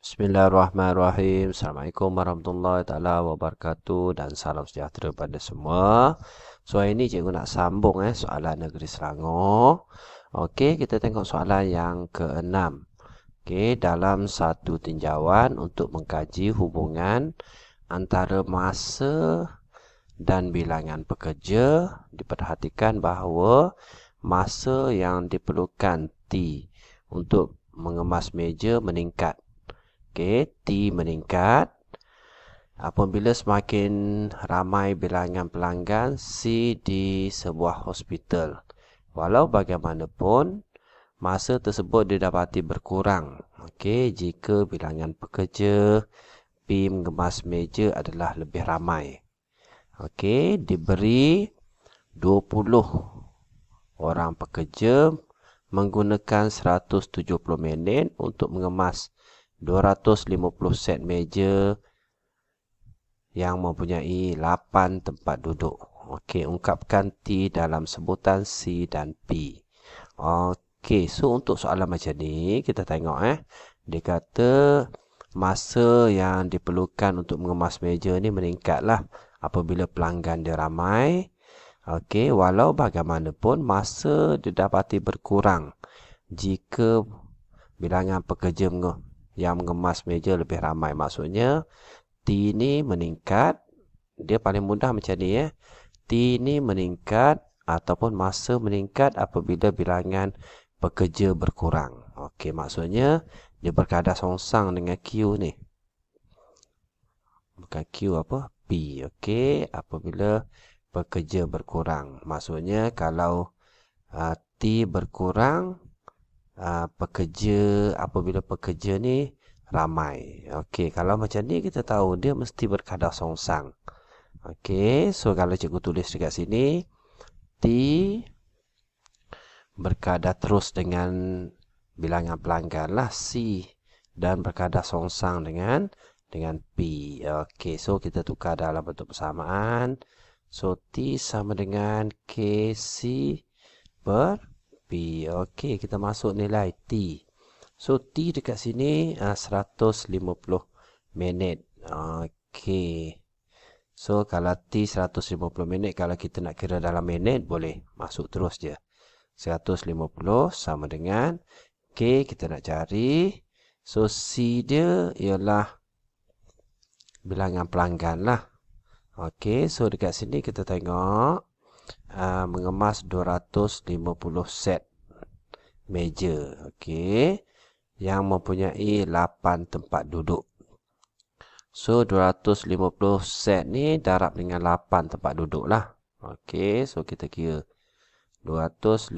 Bismillahirrahmanirrahim. Assalamualaikum warahmatullahi taala wabarakatuh dan salam sejahtera pada semua. So hari ini cikgu nak sambung soalan negeri Selangor. Okey, kita tengok soalan yang ke-6. Okey, dalam satu tinjauan untuk mengkaji hubungan antara masa dan bilangan pekerja, diperhatikan bahawa masa yang diperlukan T untuk mengemas meja meningkat. Okey, T meningkat apabila semakin ramai bilangan pelanggan C di sebuah hospital. Walau bagaimanapun, masa tersebut didapati berkurang. Okey, jika bilangan pekerja P mengemas meja adalah lebih ramai. Okey, diberi 20 orang pekerja menggunakan 170 minit untuk mengemas 250 set meja yang mempunyai 8 tempat duduk. Okey, ungkapkan T dalam sebutan C dan P. Okey, so untuk soalan macam ni, kita tengok dia kata masa yang diperlukan untuk mengemas meja ni meningkatlah apabila pelanggan dia ramai. Okey, walau bagaimanapun masa didapati berkurang jika bilangan pekerja yang mengemas meja lebih ramai. Maksudnya T ni meningkat. Dia paling mudah macam ni T ni meningkat ataupun masa meningkat apabila bilangan pekerja berkurang. Okey, maksudnya dia berkadar songsang dengan Q ni. Bukan Q apa? P. Okey, apabila pekerja berkurang. Maksudnya kalau T berkurang, apabila pekerja ni ramai. Okey, kalau macam ni kita tahu dia mesti berkadar songsang. Okey, so kalau cikgu tulis dekat sini T berkadar terus dengan bilangan pelanggan lah C dan berkadar songsang dengan P. Okey, so kita tukar dalam bentuk persamaan. So T sama dengan KC per P. Okey, kita masuk nilai T. So T dekat sini 150 minit. Okey. So kalau T 150 minit, kalau kita nak kira dalam minit boleh masuk terus je. 150 sama dengan K kita nak cari. So C dia ialah bilangan pelanggan lah. Okey, so dekat sini kita tengok mengemas 250 set meja. Okey, yang mempunyai 8 tempat duduk. So 250 set ni darab dengan 8 tempat duduk lah. Okey, so kita kira 250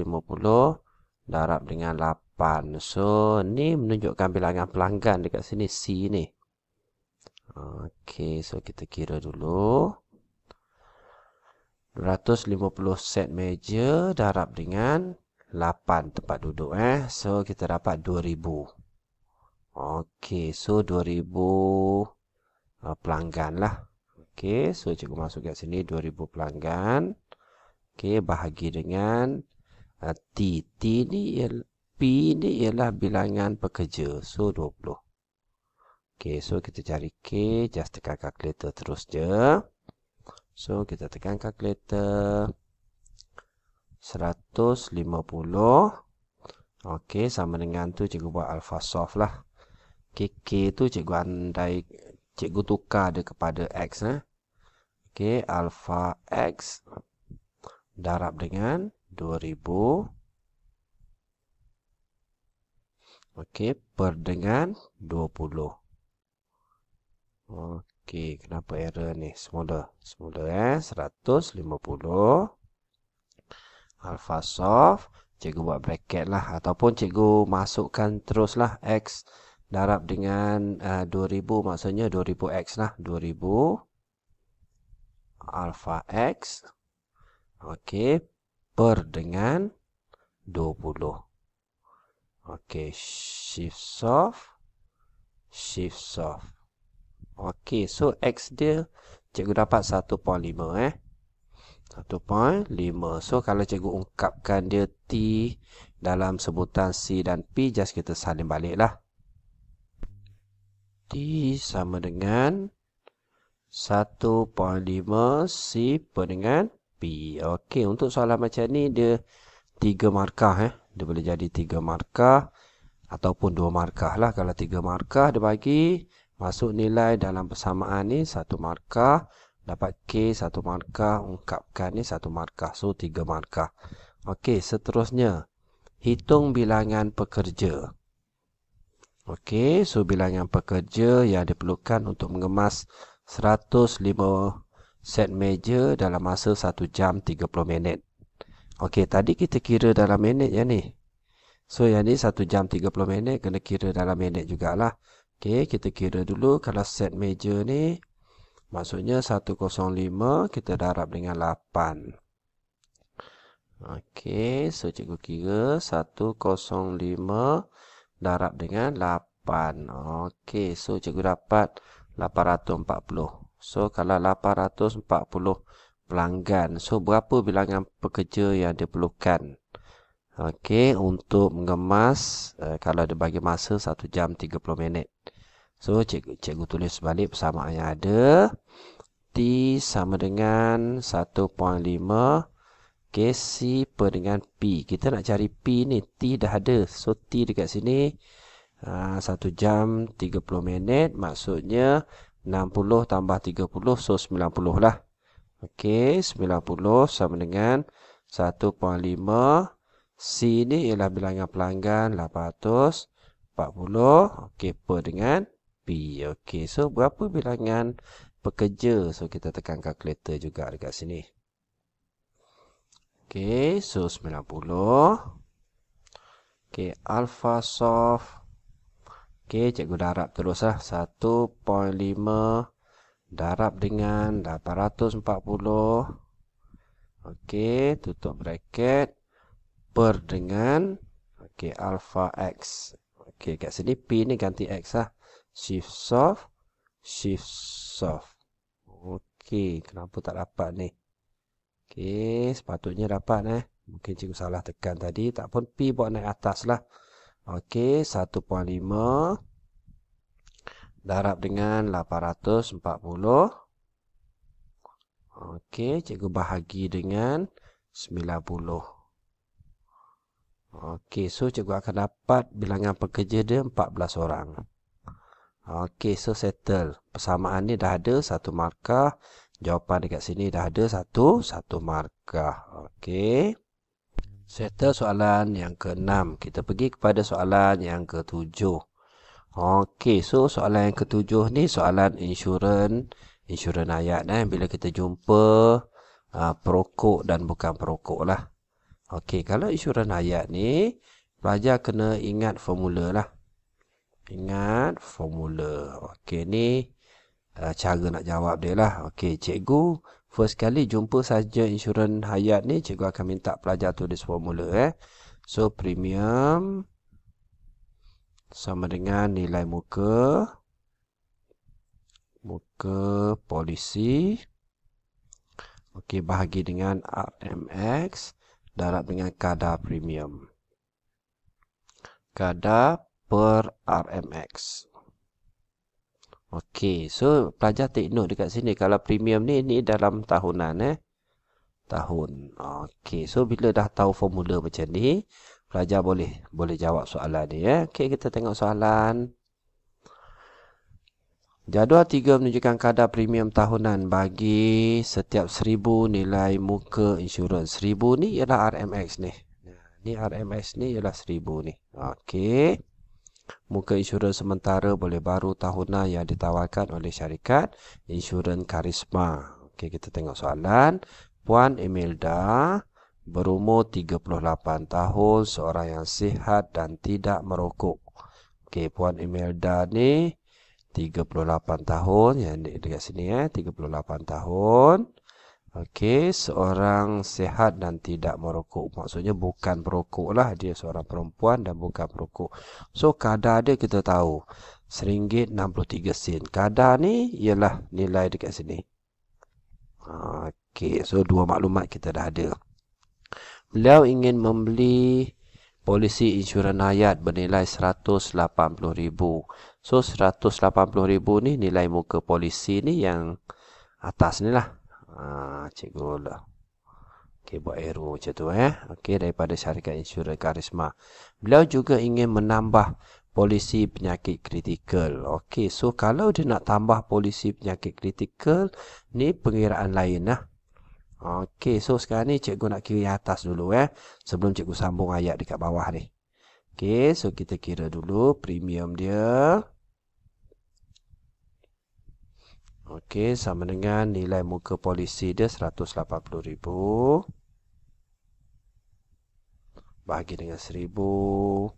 darab dengan 8. So ni menunjukkan bilangan pelanggan dekat sini C ni. Okey, so kita kira dulu. 250 set meja darab dengan 8 tempat duduk So kita dapat 2000. Okey, so 2000 pelanggan lah. Okey, so cikgu masuk kat sini 2000 pelanggan. Okey, bahagi dengan T. P ni ialah bilangan pekerja. So 20. Okey, so kita cari K, just tekan kalkulator terus je. So kita tekan kalkulator. 150. Okey, sama dengan tu cikgu buat alpha soft lah. Okey, K tu cikgu tukar dia kepada X Okey, alpha X darab dengan 2000. Okey, per dengan 20. Okey, kenapa error ni? Semula 150 alpha soft, cikgu buat bracket lah ataupun cikgu masukkan teruslah X darab dengan 2000, maksudnya 2000X lah. 2000 alpha X. Okey, per dengan 20. Okey, shift soft. Okey, so X dia cikgu dapat 1.5 1.5. So kalau cikgu ungkapkan dia T dalam sebutan C dan P, just kita salin balik lah. T sama dengan 1.5 C per dengan P. Okey, untuk soalan macam ni dia 3 markah. Dia boleh jadi 3 markah ataupun 2 markah lah. Kalau 3 markah dia bagi masuk nilai dalam persamaan ni 1 markah. Dapat K 1 markah. Ungkapkan ni 1 markah. So 3 markah. Okey, seterusnya hitung bilangan pekerja. Okey, so bilangan pekerja yang diperlukan untuk mengemas 105 set meja dalam masa 1 jam 30 minit. Okey, tadi kita kira dalam minit ya ni. So yang ni 1 jam 30 minit kena kira dalam minit jugalah. Okey, kita kira dulu kalau set meja ni maksudnya 105 kita darab dengan 8. Okey, so cikgu kira 105 darab dengan 8. Okey, so cikgu dapat 840. So kalau 840 pelanggan, so berapa bilangan pekerja yang diperlukan? Okey, untuk mengemas kalau dia bagi masa 1 jam 30 minit. So cikgu tulis balik persamaan yang ada. T sama dengan 1.5 Okey, C per dengan P. Kita nak cari P ni. T dah ada. So, T dekat sini 1 jam 30 minit. Maksudnya 60 tambah 30. So, 90 lah. Okey, 90 sama dengan 1.5. C ni ialah bilangan pelanggan 840. Okey, per dengan P. Okey, so berapa bilangan pekerja? So, kita tekan kalkulator juga dekat sini. Okey, so 90. Okey, alpha soft. Okey, cikgu darab terus lah. 1.5 darab dengan 840. Okey, tutup bracket. Per dengan okey, alpha x. Okey, kat sini P ni ganti x lah. Shift soft. Shift soft. Okey, kenapa tak dapat ni? Okey, sepatutnya dapat Mungkin cikgu salah tekan tadi. Tak pun P buat naik atas lah. Okey, 1.5 darab dengan 840. Okey, cikgu bahagi dengan 90. Okey, so cikgu akan dapat bilangan pekerja dia 14 orang. Okey, so settle. Persamaan ni dah ada 1 markah. Jawapan dekat sini dah ada satu markah. Okey. Settle soalan yang ke-6. Kita pergi kepada soalan yang ke-7. Okey, so soalan yang ke-7 ni soalan insurans hayat bila kita jumpa perokok dan bukan perokok lah. Okey, kalau insurans hayat ni pelajar kena ingat formula lah. Ingat formula. Okey, ni cara nak jawab dia lah. Okey, cikgu first kali jumpa saja insurans hayat ni, cikgu akan minta pelajar tulis formula So, premium sama dengan nilai muka polisi. Okey, bahagi dengan RMX darab dengan kadar premium. Kadar per RMX. Okey, so pelajar take note dekat sini. Kalau premium ni dalam tahunan tahun. Okey, so bila dah tahu formula macam ni, pelajar boleh jawab soalan ni Okey, kita tengok soalan. Jadual 3 menunjukkan kadar premium tahunan bagi setiap 1000 nilai muka insurans. 1000 ni ialah RMX ni. Ni RMX ni ialah 1000 ni. Okey. Muka insurans sementara boleh baru tahunan yang ditawarkan oleh syarikat insurans Karisma. Okey, kita tengok soalan. Puan Imelda berumur 38 tahun, seorang yang sihat dan tidak merokok. Okey, Puan Imelda ni 38 tahun, yang dekat sini 38 tahun. Okey, seorang sihat dan tidak merokok. Maksudnya bukan perokok lah. Dia seorang perempuan dan bukan perokok. So, kadar dia kita tahu. RM1.63. Kadar ni ialah nilai dekat sini. Okey, so dua maklumat kita dah ada. Beliau ingin membeli polisi insurans hayat bernilai RM180,000. So 180,000 ni nilai muka polisi ni yang atas ni lah. Cikgu lah. Okey, buat arrow macam tu Okey, daripada syarikat insurans Karisma. Beliau juga ingin menambah polisi penyakit kritikal. Okey, so kalau dia nak tambah polisi penyakit kritikal, ni pengiraan lain lah. Okey, so sekarang ni cikgu nak kira yang atas dulu sebelum cikgu sambung ayat dekat bawah ni. Okey, so kita kira dulu premium dia. Okey, sama dengan nilai muka polisi dia 180,000. Bahagi dengan 1000.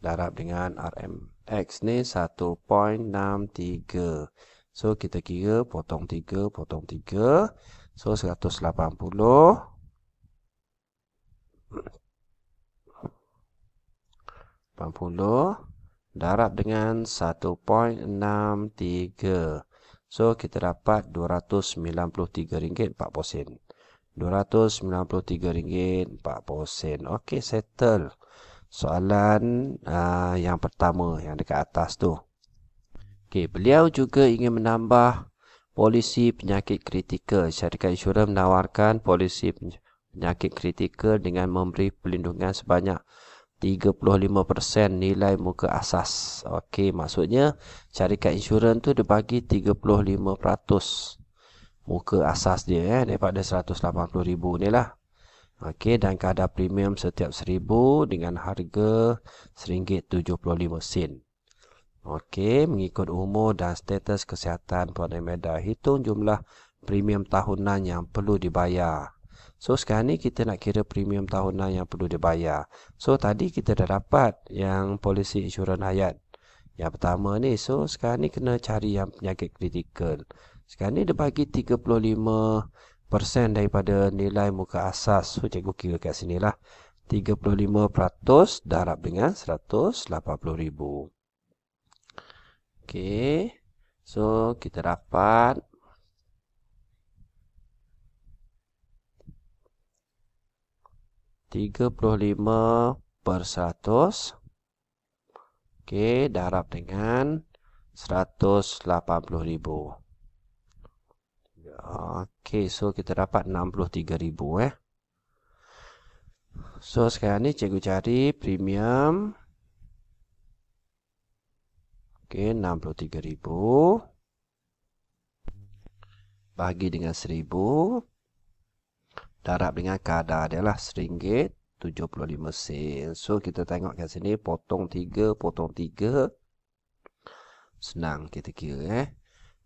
Darab dengan RMX ni 1.63. So, kita kira potong 3, potong 3. So, 180. Darab dengan 1.63. So, kita dapat RM293.40. RM293.40. Okey, settle. Soalan yang pertama yang dekat atas tu. Okey, beliau juga ingin menambah polisi penyakit kritikal. Syarikat insurans menawarkan polisi penyakit kritikal dengan memberi perlindungan sebanyak 35% nilai muka asas. Okey, maksudnya syarikat insurans tu dia bagi 35% muka asas dia daripada 180,000 ni lah. Okey, dan kadar premium setiap 1000 dengan harga RM1.75. Okey, mengikut umur dan status kesihatan Perdana Medan, hitung jumlah premium tahunan yang perlu dibayar. So, sekarang ni kita nak kira premium tahunan yang perlu dibayar. So, tadi kita dah dapat yang polisi insurans hayat. Yang pertama ni, so sekarang ni kena cari yang penyakit kritikal. Sekarang ni dia bagi 35% daripada nilai muka asas. So, cikgu kira kat sini lah. 35% darab dengan 180,000. Okey. So, kita dapat 35%. Okey, darab dengan 180,000. Okey, so kita dapat 63,000 So, sekarang ni cikgu cari premium. Okey, 63,000. Bahagi dengan 1000. Darab dengan kadar dia lah RM1.75. So, kita tengok kat sini. Potong 3, potong 3. Senang kita kira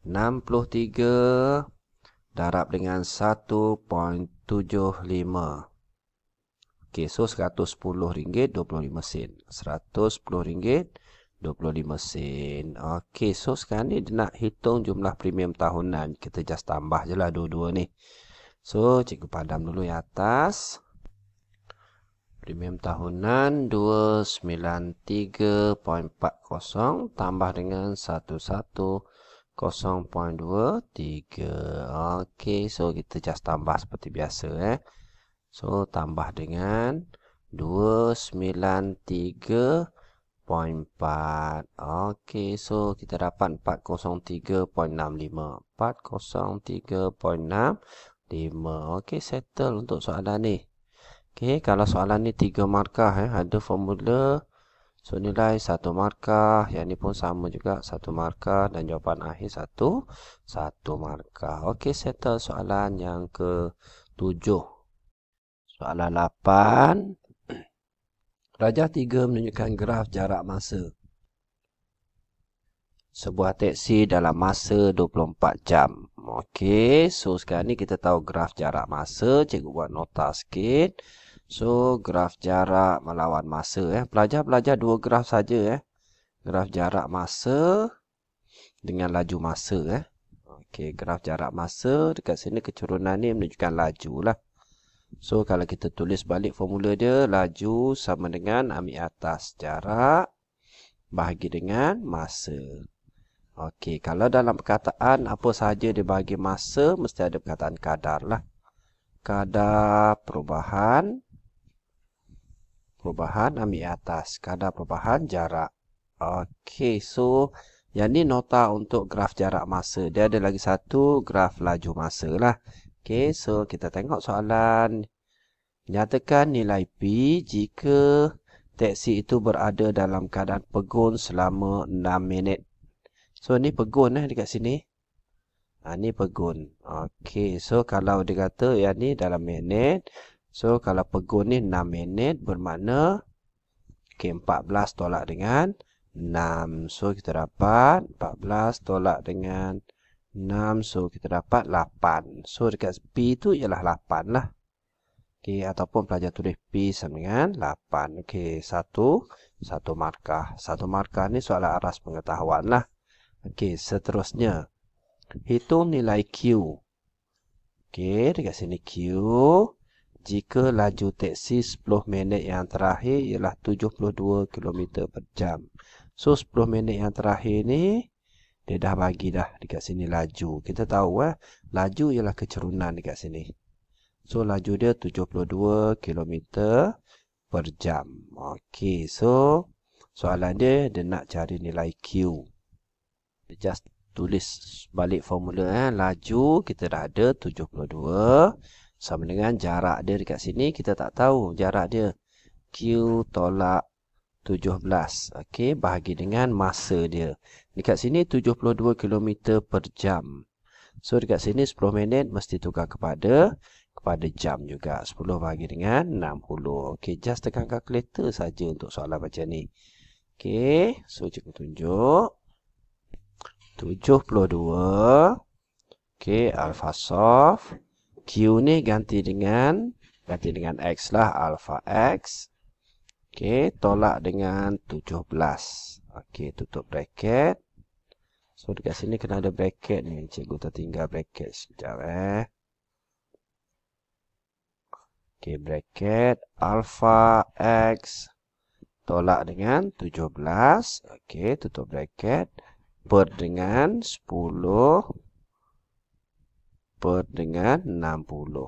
63 darab dengan 1.75. Okey, so RM110.25. RM110.25. Okey, so sekarang ni dia nak hitung jumlah premium tahunan. Kita just tambah je lah dua-dua ni. So, cikgu padam dulu yang atas. Premium tahunan 293.40 tambah dengan 110.23. Okey, so kita just tambah seperti biasa So, tambah dengan 293.4. Okey, so kita dapat 403.65. 403.65. Okey, settle untuk soalan ni. Okey, kalau soalan ni 3 markah ada formula. So, nilai 1 markah. Yang ni pun sama juga 1 markah. Dan jawapan akhir 1 markah. Okey, settle soalan yang ke-7. Soalan 8. Rajah 3 menunjukkan graf jarak masa sebuah teksi dalam masa 24 jam. Okey, so sekarang ni kita tahu graf jarak masa. Cikgu buat nota sikit. So, graf jarak melawan masa Pelajar belajar 2 graf saja Graf jarak masa dengan laju masa Okey, graf jarak masa dekat sini kecurunan ni menunjukkan laju lah. So, kalau kita tulis balik formula dia, laju sama dengan ambil atas jarak bahagi dengan masa. Okey, kalau dalam perkataan apa sahaja dia bagi masa, mesti ada perkataan kadar lah. Kadar perubahan ambil atas. Kadar perubahan jarak. Okey, so yang ni nota untuk graf jarak masa. Dia ada lagi satu graf laju masa lah. Okey, so kita tengok soalan. Nyatakan nilai P jika teksi itu berada dalam keadaan pegun selama 6 minit. So ni pegun dekat sini. Ni pegun. Okey, so kalau dia kata yang ni dalam minit. So kalau pegun ni 6 minit bermakna okey 14 tolak dengan 6. So kita dapat 14 tolak dengan 6. So kita dapat 8. So dekat P tu ialah 8 lah. Okey, ataupun pelajar tulis P sama dengan 8. Okey, satu markah. Satu markah ni soalan aras pengetahuan lah. Okey, seterusnya. Hitung nilai Q. Okey, dekat sini Q. Jika laju teksi 10 minit yang terakhir ialah 72 km per jam. So, 10 minit yang terakhir ni, dia dah bagi dah dekat sini laju. Kita tahu laju ialah kecerunan dekat sini. So, laju dia 72 km per jam. Okey, so soalan dia nak cari nilai Q. Just tulis balik formula laju kita dah ada 72 sama dengan jarak dia dekat sini kita tak tahu jarak dia Q tolak 17. Okey, bahagi dengan masa dia. Dekat sini 72 km per jam. So dekat sini 10 minit mesti tukar kepada jam juga. 10 bahagi dengan 60. Okey, just tekan kalkulator saja untuk soalan macam ni. Okey, so cikgu tunjuk 72. Okey, alpha soft. Q ni ganti dengan X lah. Alpha X. Okey, tolak dengan 17. Okey, tutup bracket. So, dekat sini kena ada bracket ni. Cikgu tertinggal bracket sekejap Okey, bracket. Alpha X. Tolak dengan 17. Okey, tutup bracket. Per dengan 10 per dengan 60.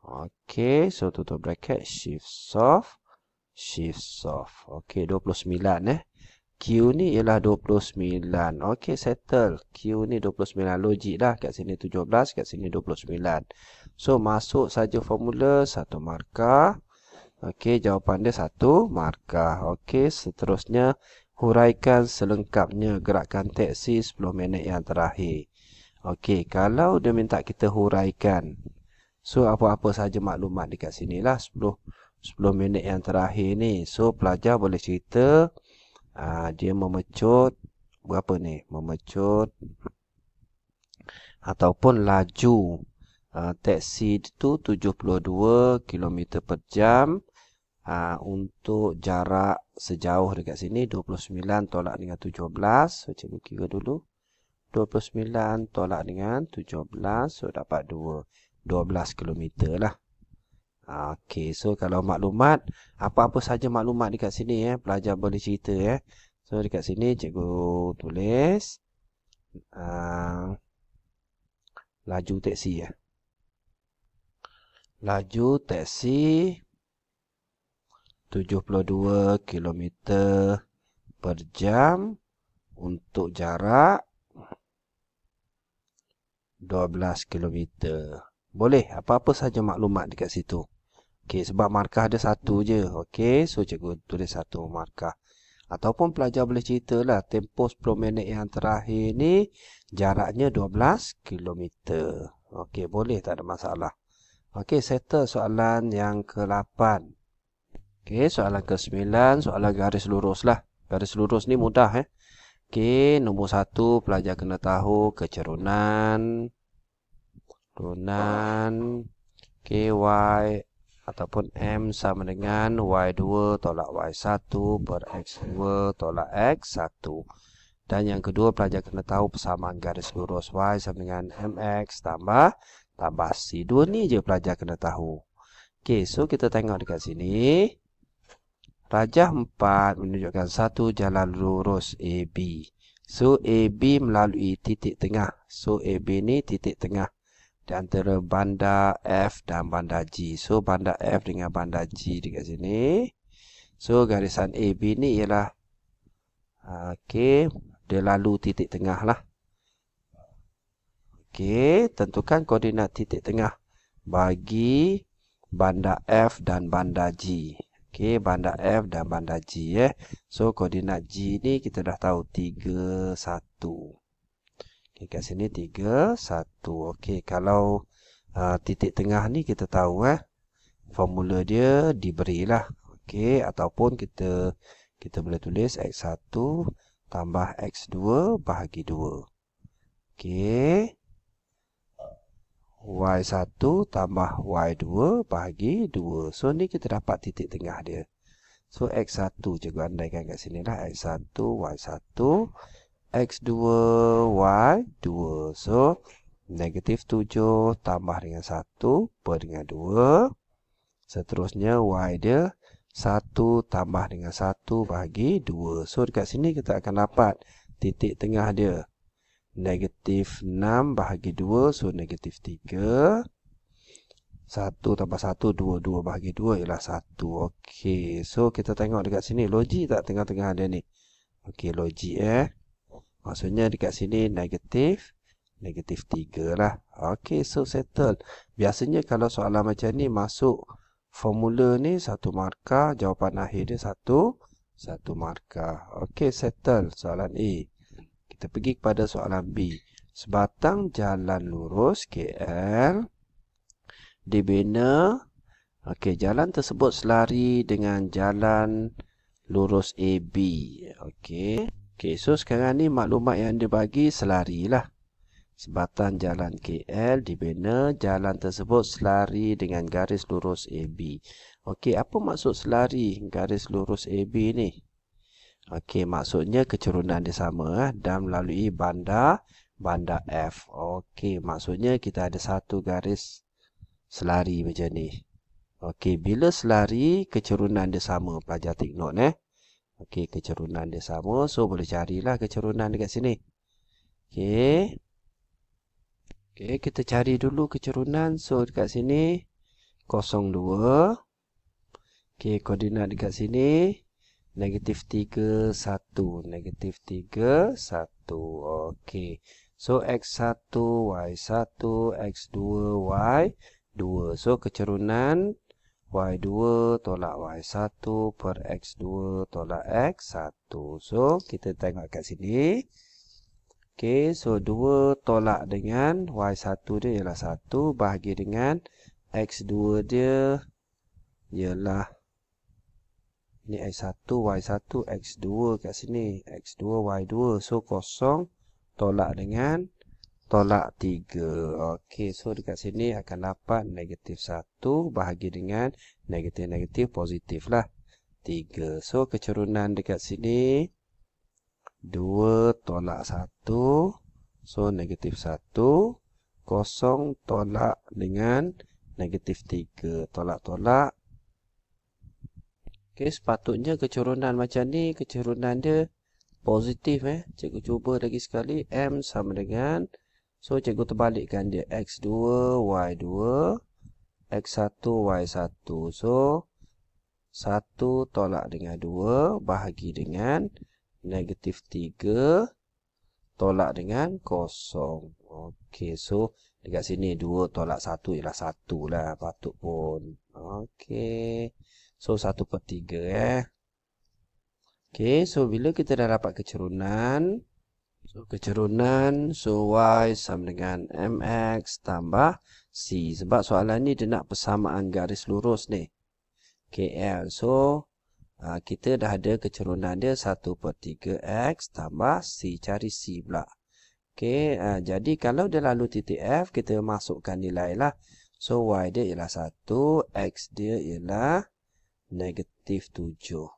Okey, so tutup bracket shift soft. Okey, 29 Q ni ialah 29. Okey, settle. Q ni 29 logik dah. Kat sini 17, kat sini 29. So masuk saja formula 1 markah. Okey, jawapan dia 1 markah. Okey, seterusnya huraikan selengkapnya gerakan teksi 10 minit yang terakhir. Okey, kalau dia minta kita huraikan. So, apa-apa saja maklumat dekat sini lah 10 minit yang terakhir ni. So, pelajar boleh cerita dia memecut berapa ni? Memecut ataupun laju teksi itu 72 km per jam. Untuk jarak sejauh dekat sini 29 tolak dengan 17. So cikgu kira dulu. 29 tolak dengan 17. So dapat 12 km lah. Okey, so kalau maklumat apa-apa saja maklumat dekat sini pelajar boleh cerita So dekat sini cikgu tulis laju teksi Laju teksi 72 km per jam untuk jarak 12 km. Boleh, apa-apa saja maklumat dekat situ. Okey, sebab markah ada satu je. Okey, so cikgu tulis 1 markah. Ataupun pelajar boleh ceritalah, tempoh 10 minit yang terakhir ni jaraknya 12 km. Okey, boleh, tak ada masalah. Okey, settle soalan yang ke-8. Okey, soalan ke-9, soalan garis lurus lah. Garis lurus ni mudah Okey, nombor 1 pelajar kena tahu kecerunan. Okey, Y ataupun M sama dengan Y2 tolak Y1 per X2 tolak X1. Dan yang kedua pelajar kena tahu persamaan garis lurus Y sama dengan MX tambah C. Dua ni je pelajar kena tahu. Okey, so kita tengok dekat sini. Rajah 4 menunjukkan satu jalan lurus AB. So, AB melalui titik tengah. So, AB ni titik tengah di antara bandar F dan bandar G. So, bandar F dengan bandar G dekat sini. So, garisan AB ni ialah Okey, dia lalu titik tengah lah. Okey, tentukan koordinat titik tengah bagi bandar F dan bandar G. Okey, bandar F dan bandar G So, koordinat G ni kita dah tahu 3, 1. Okey, kat sini 3, 1. Okey, kalau titik tengah ni kita tahu formula dia diberilah. Okey, ataupun kita boleh tulis X1 tambah X2 bahagi 2. Okey. Y1 tambah Y2 bahagi 2. So, ni kita dapat titik tengah dia. So, X1 cikgu andaikan kat sini lah. X1, Y1, X2, Y2. So, negatif 7 tambah dengan 1 per dengan 2. Seterusnya, Y dia 1 tambah dengan 1 bahagi 2. So, dekat sini kita akan dapat titik tengah dia. Negatif 6 bahagi 2, so negatif 3. 1 tambah 1, 2, 2 bahagi 2 ialah 1. Okey, so kita tengok dekat sini. Logik tak tengah-tengah dia ni? Okey, logik Maksudnya dekat sini negatif 3 lah. Okey, so settle. Biasanya kalau soalan macam ni masuk formula ni 1 markah, jawapan akhir dia 1 markah. Okey, settle soalan A. Kita pergi kepada soalan B. Sebatang jalan lurus KL dibina. Okey, jalan tersebut selari dengan jalan lurus AB. Okey. Okey, so sekarang ni maklumat yang dia bagi selari lah. Sebatang jalan KL dibina, jalan tersebut selari dengan garis lurus AB. Okey, apa maksud selari garis lurus AB ni? Okey, maksudnya kecurunan dia sama dan melalui bandar F. Okey, maksudnya kita ada satu garis selari macam ni. Okey, bila selari kecurunan dia sama, pelajar take note Okey, kecurunan dia sama, so boleh carilah kecurunan dekat sini. Okey. Okey, kita cari dulu kecurunan. So dekat sini 02. Okey, koordinat dekat sini negatif 3, 1. Negatif 3, 1. Okey. So, X1, Y1, X2, Y2. So, kecurunan Y2 tolak Y1 per X2 tolak X1. So, kita tengok kat sini. Okey, so 2 tolak dengan Y1 dia ialah 1. Bahagi dengan X2 dia ialah ni X1, Y1, X2 kat sini. X2, Y2. So, 0 tolak dengan tolak 3. Okey, so dekat sini akan dapat negatif 1 bahagi dengan negatif-negatif positif lah. 3. So, kecurunan dekat sini 2 tolak 1. So, negatif 1. 0 tolak dengan negatif 3. Tolak-tolak. Okey, sepatutnya kecurunan macam ni, kecurunan dia positif Cikgu cuba lagi sekali. M sama dengan, so cikgu terbalikkan dia. X2, Y2, X1, Y1. So, 1 tolak dengan 2 bahagi dengan negatif 3 tolak dengan 0. Okey, so dekat sini 2 tolak 1 ialah 1 lah. Patut pun. Okey. So, 1 per 3 Okey, so bila kita dah dapat kecurunan. So, kecurunan. So, Y sama dengan MX tambah C. Sebab soalan ni dia nak persamaan garis lurus ni. KL. So, kita dah ada kecurunan dia 1 per 3X tambah C. Cari C pula. Okey, jadi kalau dia lalu titik F, kita masukkan nilai lah. So, Y dia ialah 1. X dia ialah negatif 7.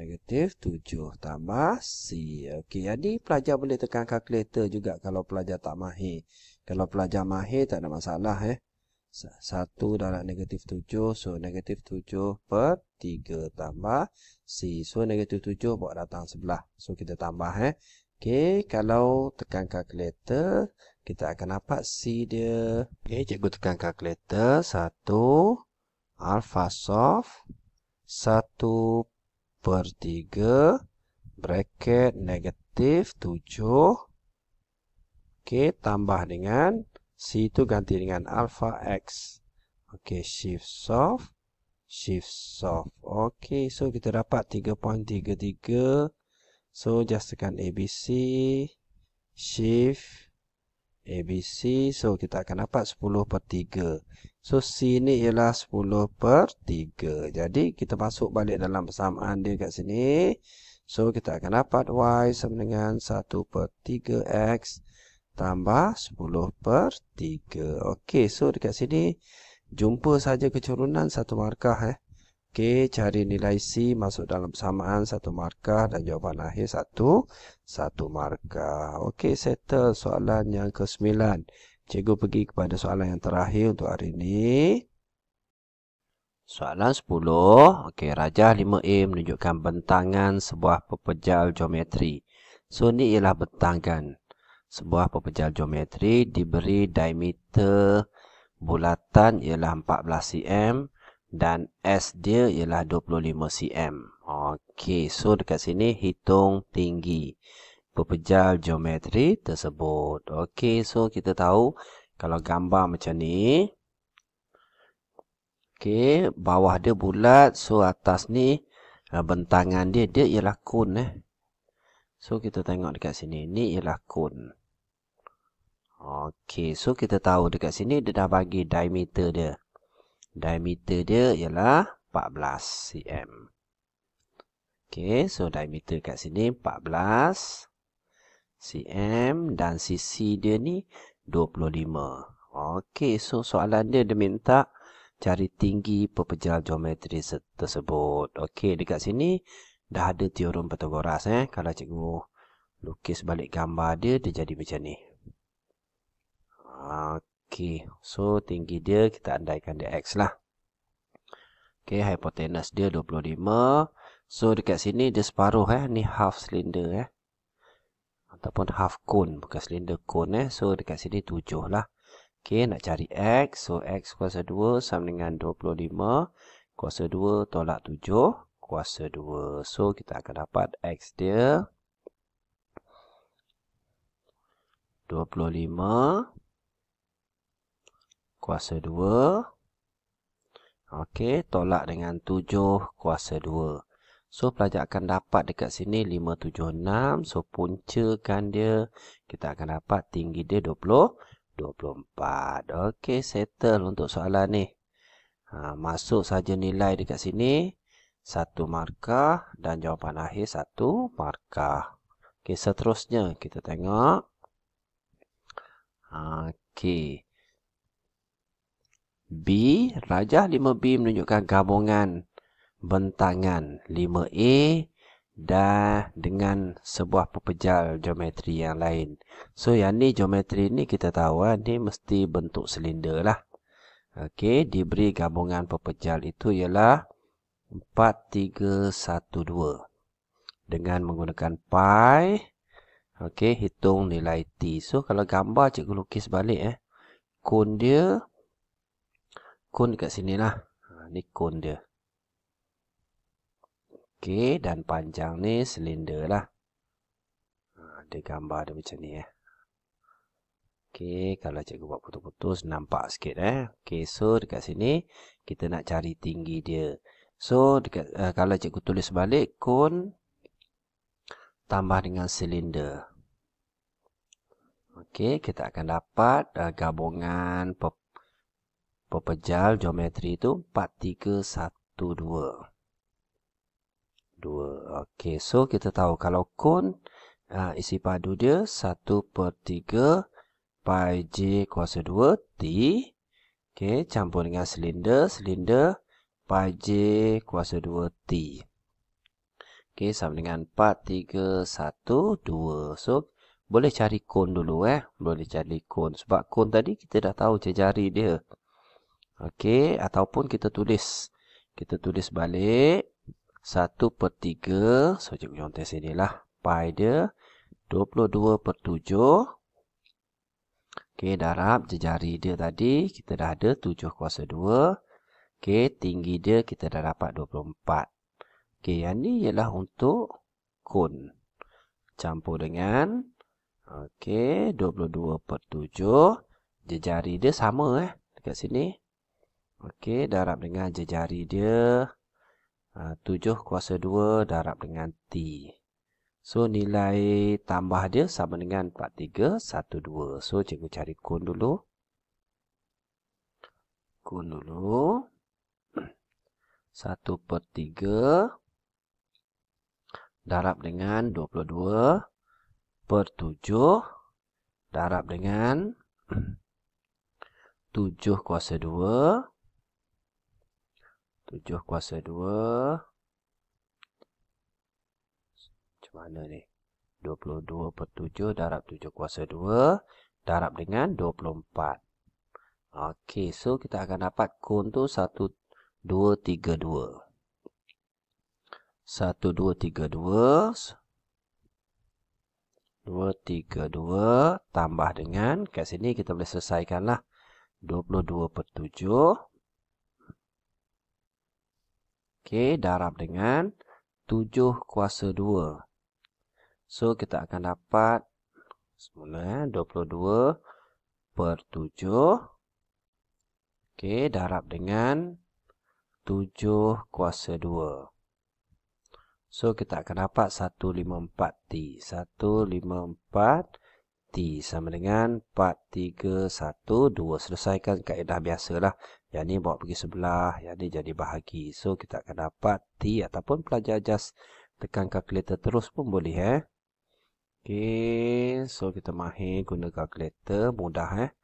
Negatif 7 tambah C. Okey, jadi pelajar boleh tekan kalkulator juga kalau pelajar tak mahir. Kalau pelajar mahir tak ada masalah 1 darab negatif 7. So, negatif 7 per 3 tambah C. So, negatif 7 bawa datang sebelah. So, kita tambah Okey, kalau tekan kalkulator, kita akan dapat C dia. Okey, cikgu tekan kalkulator. 1 alpha soft 1 per 3 bracket negatif 7. Okey, tambah dengan C itu ganti dengan alpha X. Okey, shift soft. Okey, so kita dapat 3.33. So, just tekan ABC. Shift ABC. So, kita akan dapat 10/3. So, C ni ialah 10/3. Jadi, kita masuk balik dalam persamaan dia kat sini. So, kita akan dapat Y sama dengan 1/3 X tambah 10/3. Okey, so dekat sini jumpa saja kecurunan satu markah. Okey, cari nilai C masuk dalam persamaan satu markah dan jawapan akhir satu markah. Okey, settle soalan yang ke-9. Cikgu pergi kepada soalan yang terakhir untuk hari ini. Soalan 10. Okey, rajah 5A menunjukkan bentangan sebuah pepejal geometri. So, ni ialah bentangan sebuah pepejal geometri diberi diameter bulatan ialah 14 cm dan S dia ialah 25 cm. Okey, so dekat sini hitung tinggi pepejal geometri tersebut. Okey, so kita tahu kalau gambar macam ni. Okey, bawah dia bulat, so atas ni bentangan dia ialah kon. So kita tengok dekat sini, ni ialah kon. Okey, so kita tahu dekat sini dia dah bagi diameter dia. Diameter dia ialah 14 cm. Okey, so diameter kat sini 14 cm dan sisi dia ni 25. Okey, so soalan dia minta cari tinggi pepejal geometri tersebut. Okey, dekat sini dah ada teorem Pythagoras. Kalau cikgu lukis balik gambar dia, dia jadi macam ni. Okey, so tinggi dia kita andaikan dia X lah. Okey, hipotenus dia 25. So dekat sini dia separuh ni half cylinder ataupun half cone, bukan cylinder cone So dekat sini 7 lah. Okey, nak cari X. So X kuasa 2 sama dengan 25 kuasa 2 tolak 7 kuasa 2. So kita akan dapat X dia 25 kuasa 2. Okey, tolak dengan 7 kuasa 2. So, pelajar akan dapat dekat sini 576. So, puncakan dia. Kita akan dapat tinggi dia 24. Okey, settle untuk soalan ni. Masuk saja nilai dekat sini. 1 markah dan jawapan akhir 1 markah. Okey, seterusnya kita tengok. Okey. B, rajah 5B menunjukkan gabungan bentangan 5A dan dengan sebuah pepejal geometri yang lain. So, yang ni geometri ni kita tahu ni mesti bentuk silinder lah. Okey, diberi gabungan pepejal itu ialah 4312 dengan menggunakan pi. Okey, hitung nilai T. So, kalau gambar cikgu lukis balik kon dia. Kon dekat sini lah. Ni kon dia. Okey, dan panjang ni silinder lah. Dia gambar dia macam ni Okey, kalau cikgu buat putus-putus nampak sikit Okey, so dekat sini kita nak cari tinggi dia. So dekat kalau cikgu tulis balik kon tambah dengan silinder. Okey, kita akan dapat gabungan pepejal geometri itu 4312. Okey, so kita tahu kalau kon isi padu dia 1/3 pi j kuasa 2 T. Okey, campur dengan silinder. Silinder pi j kuasa 2 T. Okey, sama dengan 4312. So, boleh cari kon dulu Boleh cari kon. Sebab kon tadi kita dah tahu jari dia. Okey, ataupun kita tulis. Kita tulis balik 1/3. So, cikgu contoh sini lah. Pi dia 22/7. Okey, darab jari dia tadi. Kita dah ada 7 kuasa 2. Okey, tinggi dia kita dah dapat 24. Okey, yang ni ialah untuk kun. Campur dengan, okey, 22/7. Jejari dia sama dekat sini. Okey, darab dengan jejari dia 7/2 darab dengan T. So, nilai tambah dia sama dengan 4312. So, cikgu cari kun dulu. Kun dulu. 1/3 darab dengan 22/7 darab dengan 7/2. 7/2 macam mana ni? 22/7 darab 7/2 darab dengan 24. Okey, so kita akan dapat kun tu 1232. 1232 232 tambah dengan, kat sini kita boleh selesaikanlah, 22/7. Okey, darab dengan 7/2. So, kita akan dapat semula 22/7. Okey, darab dengan 7/2. So, kita akan dapat 154T. 154T sama dengan 4312. Selesaikan kaedah biasalah. Yang ni bawa pergi sebelah, yang ni jadi bahagi. So, kita akan dapat T ataupun pelajar just tekan kalkulator terus pun boleh Okey, so kita mahir guna kalkulator, mudah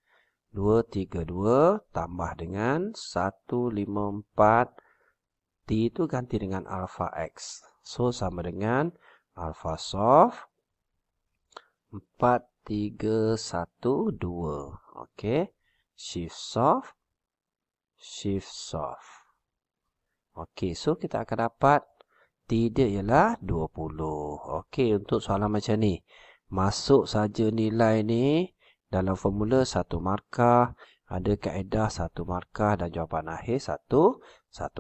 232 tambah dengan 154. T itu ganti dengan alpha X. So, sama dengan alpha soft 4312. Okey, shift soft. Shift soft. Okey, so kita akan dapat T dia ialah 20. Okey, untuk soalan macam ni, masuk saja nilai ni dalam formula 1 markah, ada kaedah 1 markah dan jawapan akhir 1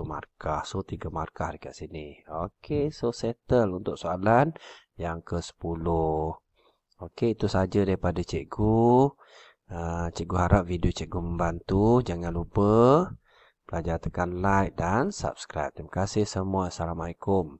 markah. So, 3 markah dekat sini. Okey, so settle untuk soalan yang ke-10. Okey, itu saja daripada cikgu. Cikgu harap video cikgu membantu. Jangan lupa pelajar tekan like dan subscribe. Terima kasih semua. Assalamualaikum.